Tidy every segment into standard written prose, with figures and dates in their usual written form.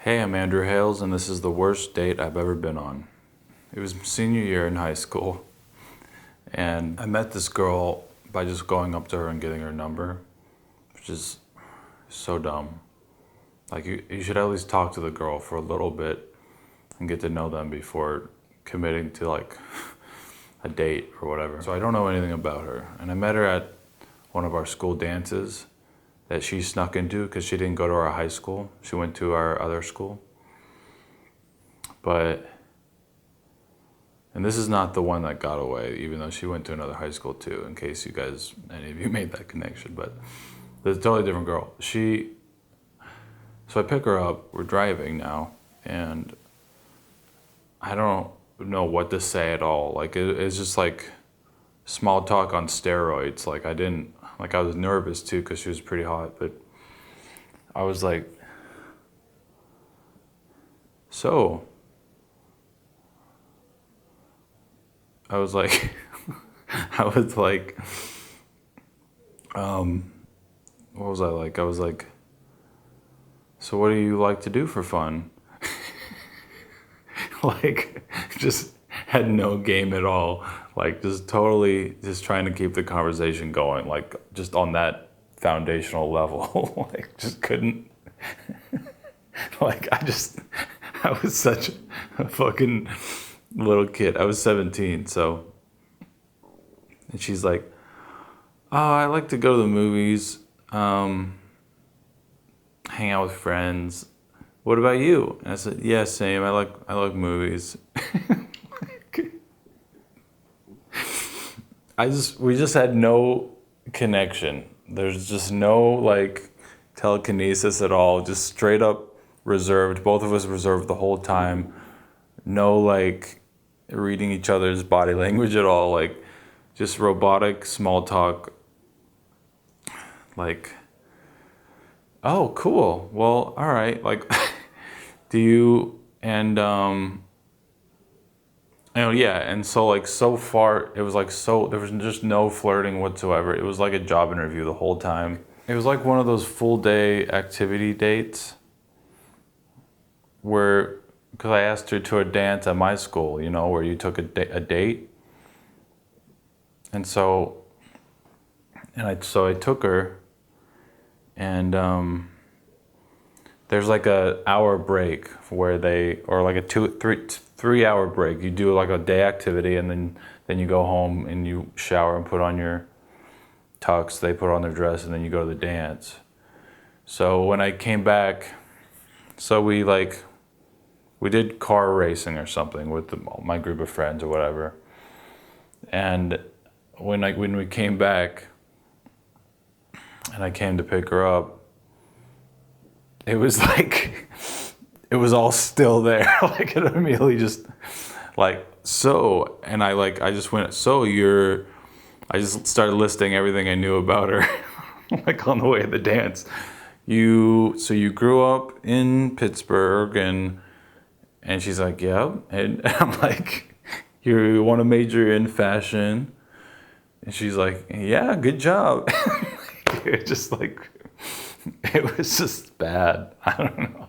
Hey, I'm Andrew Hales, and this is the worst date I've ever been on. It was senior year in high school, and I met this girl by just going up to her and getting her number, which is so dumb. Like, you should at least talk to the girl for a little bit and get to know them before committing to, like, a date or whatever. So I don't know anything about her, and I met her at one of our school dances that she snuck into because she didn't go to our high school. She went to our other school. And this is not the one that got away, even though she went to another high school too, in case you guys, any of you made that connection. But there's a totally different girl. So I pick her up, we're driving now, and I don't know what to say at all. Like, it's just like small talk on steroids. I was nervous too because she was pretty hot, but I was like, so, I was like, I was like, what was I like? I was like, so what do you like to do for fun? Like, just had no game at all. Like, just totally just trying to keep the conversation going, like, just on that foundational level. Like, just couldn't. Like, I was such a fucking little kid. I was 17, so. And she's like, oh, I like to go to the movies, hang out with friends. What about you? And I said, yeah, same. I like movies. We just had no connection. There's just no like telekinesis at all. Just straight up reserved. Both of us reserved the whole time. No like reading each other's body language at all. Like just robotic small talk. Like, oh, cool. Well, all right. Like, do you and yeah, and so like so far it was like so there was just no flirting whatsoever. It was like a job interview the whole time. It was like one of those full day activity dates where because I asked her to a dance at my school, where you took a date. And so I took her and there's like a hour break or like a 3 hour break. You do like a day activity and then you go home and you shower and put on your tux. They put on their dress and then you go to the dance. So when I came back, so we did car racing or something with my group of friends or whatever. And when we came back and I came to pick her up, it was like, it was all still there. Like it immediately just like, so, and I just went, I just started listing everything I knew about her, like on the way to the dance. So you grew up in Pittsburgh and she's like, yeah. And I'm like, you want to major in fashion? And she's like, yeah, good job. It just like, it was just bad. I don't know.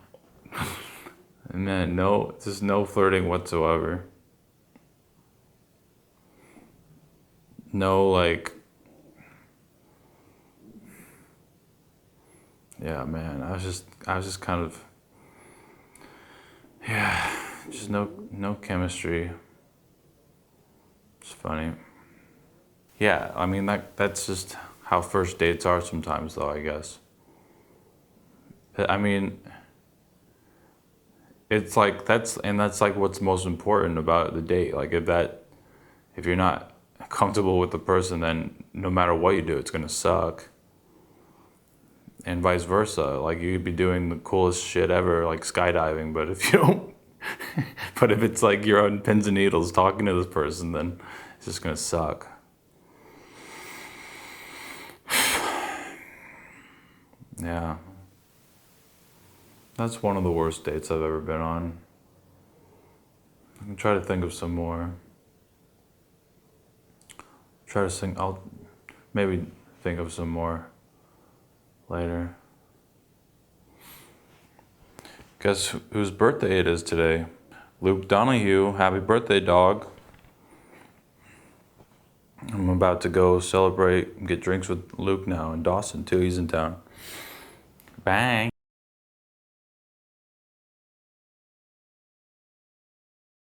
And man, just no flirting whatsoever. No, like, yeah, man, I was just kind of, yeah, just no chemistry. It's funny. Yeah, I mean, that's just how first dates are sometimes, though, I guess. I mean, it's like that's like what's most important about the date. Like if you're not comfortable with the person, then no matter what you do, it's gonna suck. And vice versa. Like you could be doing the coolest shit ever, like skydiving, but if you don't, but if it's like you're on pins and needles talking to this person, then it's just gonna suck. Yeah. That's one of the worst dates I've ever been on. I can try to think of some more. I'll maybe think of some more later. Guess whose birthday it is today? Luke Donahue. Happy birthday, dog. I'm about to go celebrate and get drinks with Luke now in Dawson too. He's in town. Bang.